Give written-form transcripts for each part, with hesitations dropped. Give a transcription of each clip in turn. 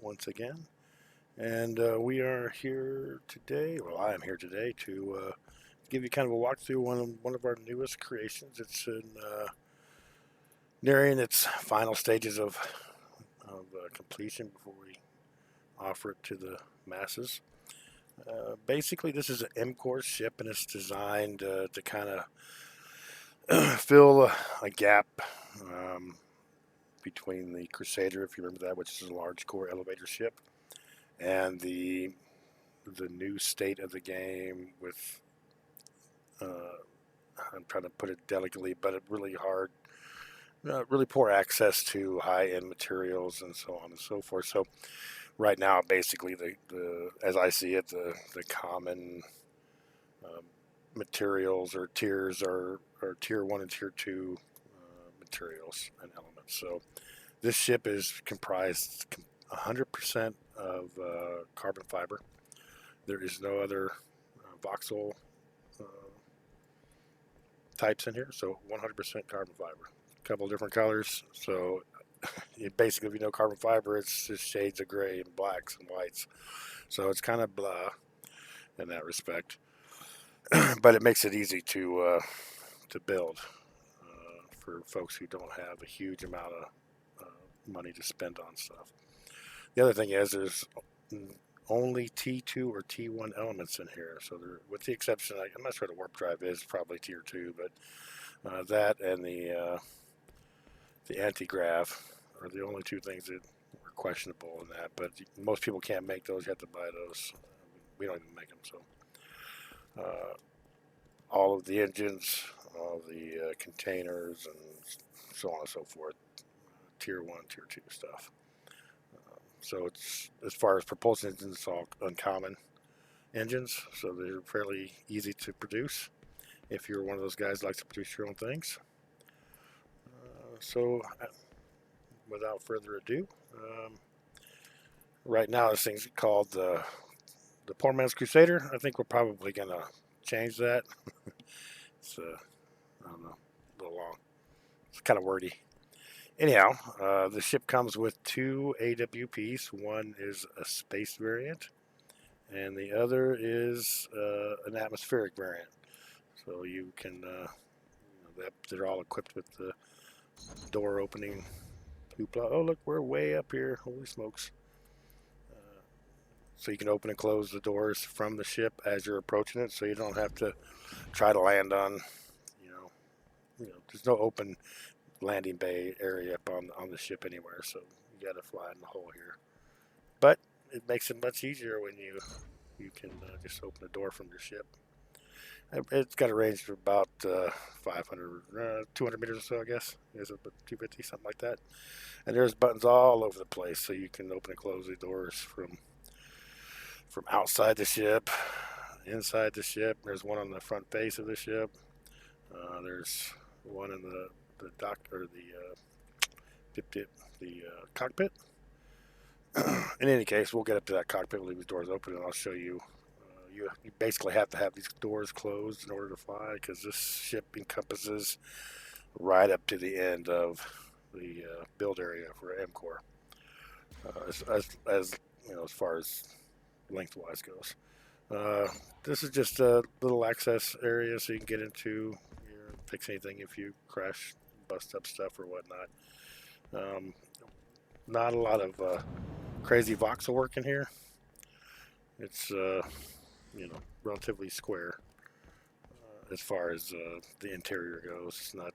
once again. And we are here today, well, I am here today to give you kind of a walkthrough on one of our newest creations. It's nearing its final stages of completion before we offer it to the masses. Basically, this is an M-Core ship, and it's designed to kind of fill a gap um, between the Crusader, if you remember that, which is a large core elevator ship, and the new state of the game with I'm trying to put it delicately, but it really hard, really poor access to high-end materials and so on and so forth. So right now, basically, the as I see it, the common um, materials or tiers are tier one and tier two materials and elements. So this ship is comprised 100% of carbon fiber. There is no other voxel uh, types in here, so 100% carbon fiber. A couple of different colors. So basically, if you know carbon fiber, it's just shades of gray and blacks and whites. So it's kind of blah in that respect, but it makes it easy to build for folks who don't have a huge amount of money to spend on stuff. The other thing is there's only T2 or T1 elements in here. So with the exception, I'm not sure the warp drive is probably tier 2, but that and the anti-grav are the only two things that are questionable in that. But most people can't make those. You have to buy those. We don't even make them. So all of the engines, all of the containers, and so on and so forth, tier 1, tier 2 stuff. So it's as far as propulsion engines, it's all uncommon engines, so they're fairly easy to produce if you're one of those guys that likes to produce your own things. So without further ado, right now this thing's called the Poor Man's Crusader. I think we're probably gonna change that. It's I don't know, a little long. It's kind of wordy. Anyhow, the ship comes with two AWPs. One is a space variant, and the other is an atmospheric variant. So you can, they're all equipped with the door opening hoopla. Oh, look, we're way up here. Holy smokes. So you can open and close the doors from the ship as you're approaching it, so you don't have to try to land on, you know, there's no open landing bay area up on the ship anywhere, so you got to fly in the hole here. But it makes it much easier when you can just open the door from your ship. It's got a range of about 500, 200 meters or so, I guess. Is it 250, something like that? And there's buttons all over the place, so you can open and close the doors from outside the ship, inside the ship. There's one on the front face of the ship. There's one in the dock or the cockpit. In any case, we'll get up to that cockpit. We'll leave the doors open, and I'll show you. You basically have to have these doors closed in order to fly because this ship encompasses right up to the end of the build area for M-Core, as as far as lengthwise goes. This is just a little access area so you can get into, fix anything if you crash, bust up stuff or whatnot. Not a lot of crazy voxel work in here. It's relatively square as far as the interior goes. It's not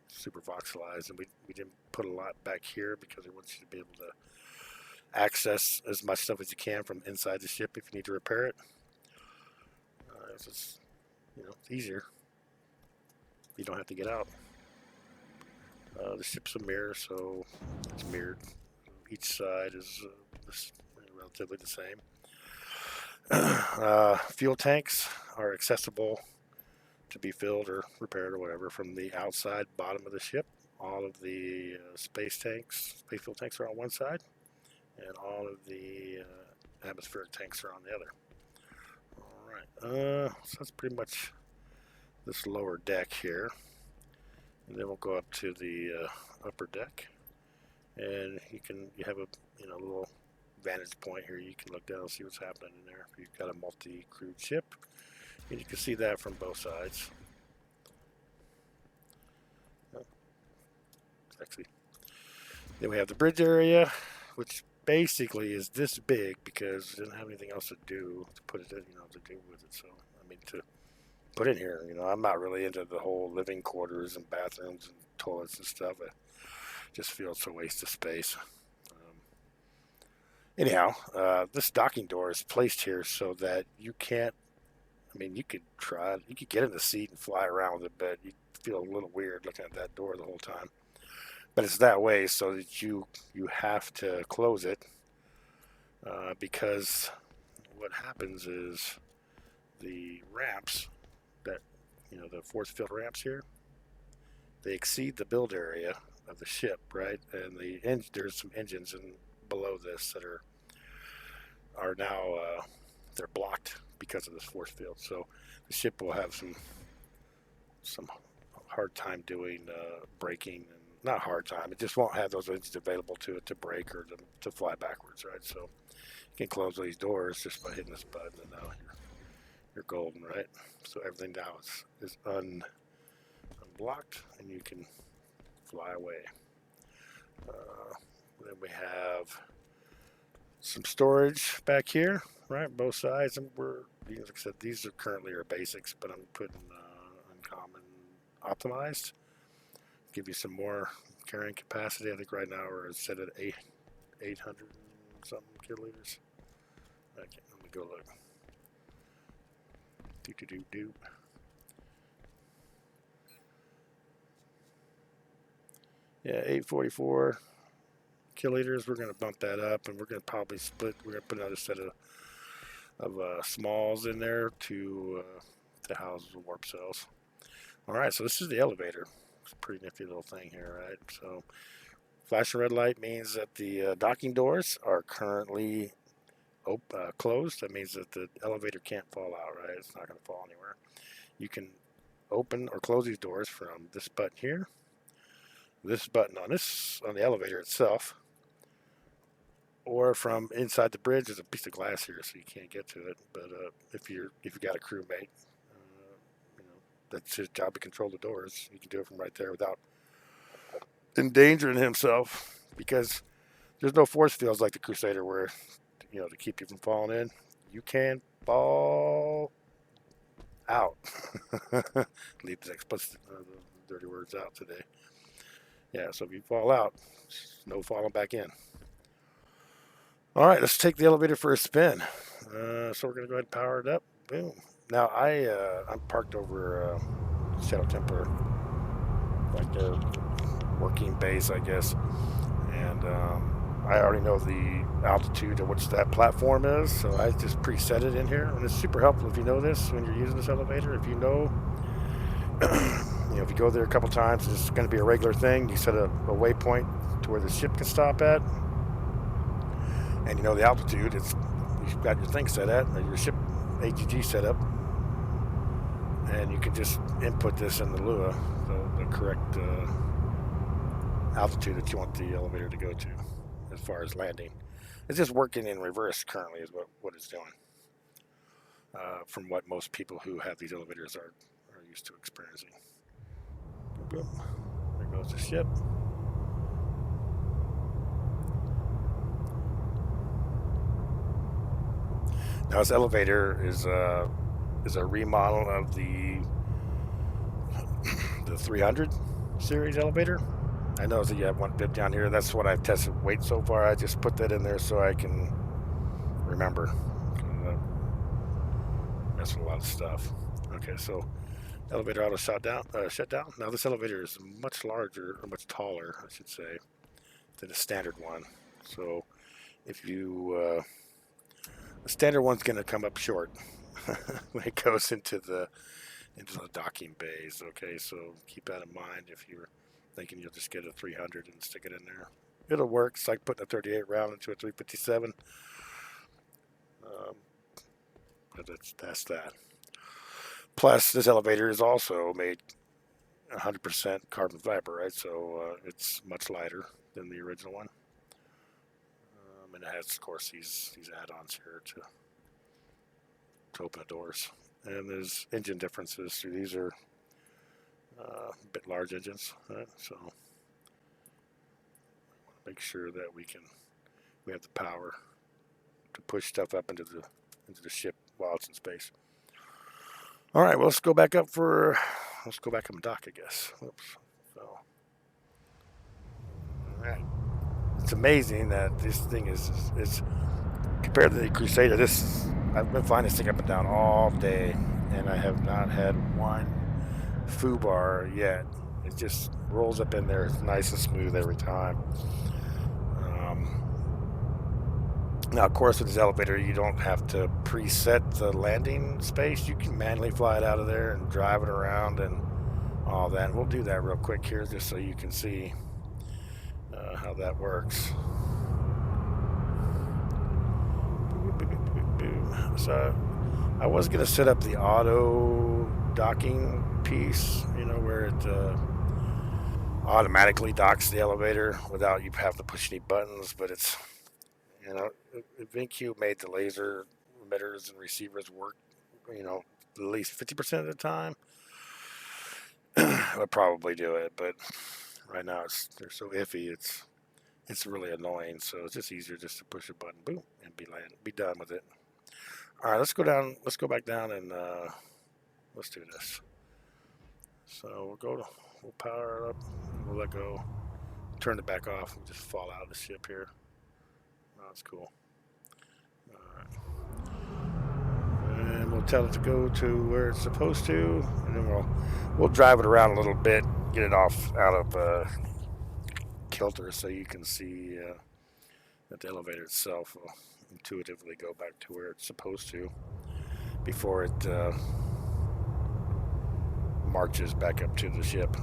super voxelized, and we didn't put a lot back here because we want you to be able to access as much stuff as you can from inside the ship if you need to repair it. It's easier. You don't have to get out. The ship's a mirror, so it's mirrored. Each side is relatively the same. Fuel tanks are accessible to be filled or repaired or whatever from the outside bottom of the ship. All of the space fuel tanks are on one side, and all of the atmospheric tanks are on the other. All right, so that's pretty much this lower deck here, and then we'll go up to the upper deck, and you have a little vantage point here. You can look down and see what's happening in there. You've got a multi-crewed ship, and you can see that from both sides. Actually, then we have the bridge area, which basically is this big because we didn't have anything else to do to put it in, to do with it. So I mean, to put in here, I'm not really into the whole living quarters and bathrooms and toilets and stuff. It just feels a waste of space. Anyhow, this docking door is placed here so that you can't. I mean, you could get in the seat and fly around with it, but you feel a little weird looking at that door the whole time. But it's that way so that you have to close it because what happens is the ramps that the force field ramps here, they exceed the build area of the ship, right? And there's some engines below this that are now they're blocked because of this force field. So the ship will have some hard time doing braking, and not hard time. It just won't have those engines available to it to brake or to fly backwards, right? So you can close these doors just by hitting this button, and now you're golden, right? So everything now is unblocked, and you can fly away. Then we have some storage back here, right? Both sides, and like I said, these are currently our basics, but I'm putting uncommon optimized. Give you some more carrying capacity. I think right now we're set at 800 something kiloliters. Okay, let me go look. Do. Yeah, 844 kiloliters. We're going to bump that up, and we're going to probably split. We're going to put another set of smalls in there to house the warp cells. All right, so this is the elevator. It's a pretty nifty little thing here, right? So flashing red light means that the docking doors are currently closed. That means that the elevator can't fall out, right? It's not going to fall anywhere. You can open or close these doors from this button here, this button on the elevator itself, or from inside the bridge. There's a piece of glass here, so you can't get to it. But if you've got a crewmate, that's his job to control the doors. You can do it from right there without endangering himself, because there's no force fields like the Crusader where to keep you from falling in. You can fall out. Leave the explicit dirty words out today. Yeah, so if you fall out, no falling back in. All right, let's take the elevator for a spin. So we're going to go ahead and power it up. Boom. Now I'm parked over Shadow Templar, like their working base, I guess, and I already know the altitude of which that platform is, so I just preset it in here, and it's super helpful if you know this when you're using this elevator. If you know, if you go there a couple times, it's going to be a regular thing. You set a waypoint to where the ship can stop at, and the altitude. You've got your thing set at, or your ship AGG set up, and you can just input this in the Lua, the correct altitude that you want the elevator to go to as far as landing. It's just working in reverse currently is what it's doing, from what most people who have these elevators are used to experiencing. Boom. There goes the ship. Now this elevator is a remodel of the 300 series elevator. I know that you have one bit down here. That's what I've tested weight so far. I just put that in there so I can remember. That's a lot of stuff. Okay, so elevator auto shut down. Now this elevator is much larger, or much taller, I should say, than the standard one. So if you the standard one's going to come up short when it goes into the docking bays. Okay, so keep that in mind if you're thinking you'll just get a 300 and stick it in there. It'll work. It's like putting a 38 round into a 357. But that's that. Plus, this elevator is also made 100% carbon fiber, right? So it's much lighter. than the original one. And it has, of course, these add-ons here to open the doors. And there's engine differences. So these are a bit large engines, right? So make sure that we have the power to push stuff up into the ship while it's in space. All right, well, let's go back up and dock, I guess. Oops. So, all right. It's amazing that this thing is compared to the Crusader. I've been flying this thing up and down all day, and I have not had one foo bar yet. It just rolls up in there. It's nice and smooth every time. Now, of course, with this elevator, you don't have to preset the landing space. You can manually fly it out of there and drive it around and all that. And we'll do that real quick here just so you can see how that works. So I was going to set up the auto docking piece, where it automatically docks the elevator without you having to push any buttons, but it's, VinQ made the laser emitters and receivers work, at least 50% of the time. I would probably do it, but right now they're so iffy, it's really annoying. So it's just easier just to push a button, boom, and be done with it. All right, let's go back down, and let's do this. So we'll power it up, we'll let go, turn it back off, and just fall out of the ship here. Oh, that's cool. All right, and we'll tell it to go to where it's supposed to, and then we'll drive it around a little bit, get it out of kilter, so you can see that the elevator itself will intuitively go back to where it's supposed to before it marches back up to the ship.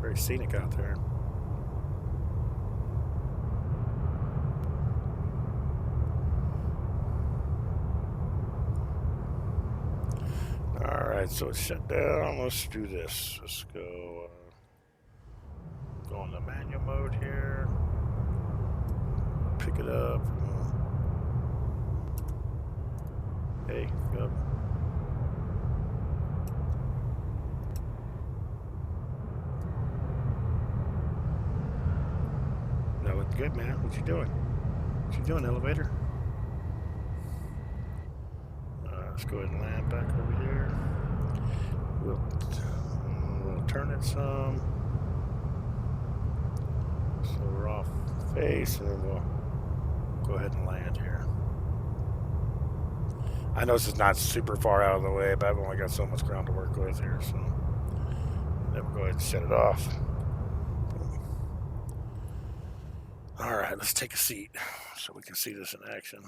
Very scenic out there. Alright, so it's shut down. Let's do this. Let's go on the manual mode here. Pick it up. Hey, go. That looks good, man. What you doing? What you doing, elevator? Let's go ahead and land back over here. We'll turn it some. So we're off face, and then we'll go ahead and land here. I know this is not super far out of the way, but I've only got so much ground to work with here, so then we'll go ahead and shut it off. All right, let's take a seat so we can see this in action.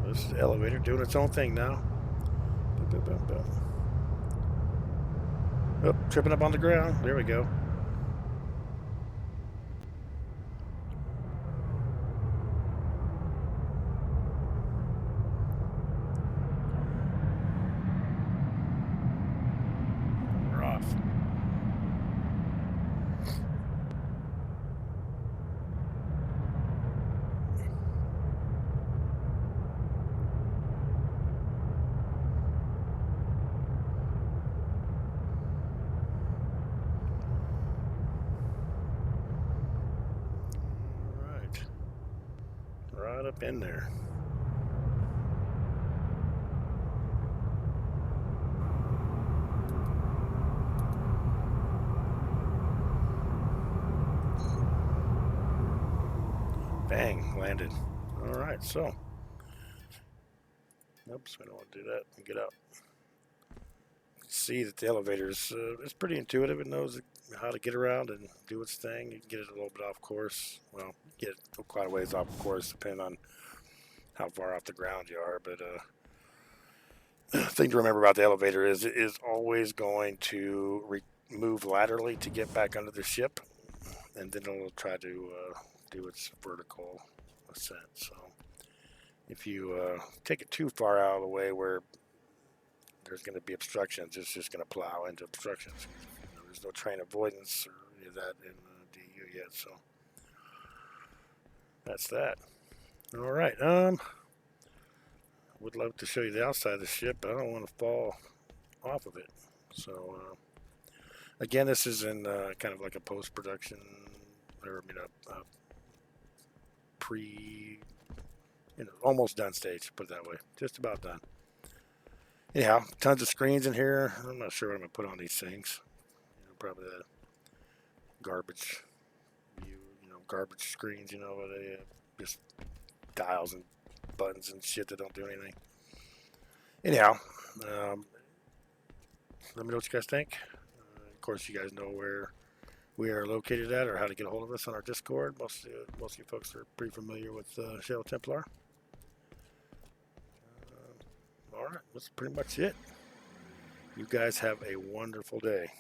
This is the elevator doing its own thing now. Oh, tripping up on the ground. There we go. We're off. Right up in there. Bang, landed. All right, so. Oops, we don't want to do that. Get out. See that the elevator is it's pretty intuitive. It knows how to get around and do its thing. You can get it a little bit off course. Well, get it quite a ways off course, depending on how far off the ground you are. But the thing to remember about the elevator is it is always going to move laterally to get back under the ship, and then it'll try to do its vertical ascent. So if you take it too far out of the way where there's going to be obstructions, it's just going to plow into obstructions. There's no train avoidance or any of that in DU yet, so that's that. All right. Would love to show you the outside of the ship, but I don't want to fall off of it. So again, this is in kind of like a post-production, or pre, almost done stage. Put it that way, just about done. Anyhow, tons of screens in here. I'm not sure what I'm gonna put on these things. Probably the garbage view, garbage screens. They just dials and buttons and shit that don't do anything. Anyhow, let me know what you guys think. Of course, you guys know where we are located at or how to get a hold of us on our Discord. Most of you folks are pretty familiar with Shadow Templar. All right, that's pretty much it. You guys have a wonderful day.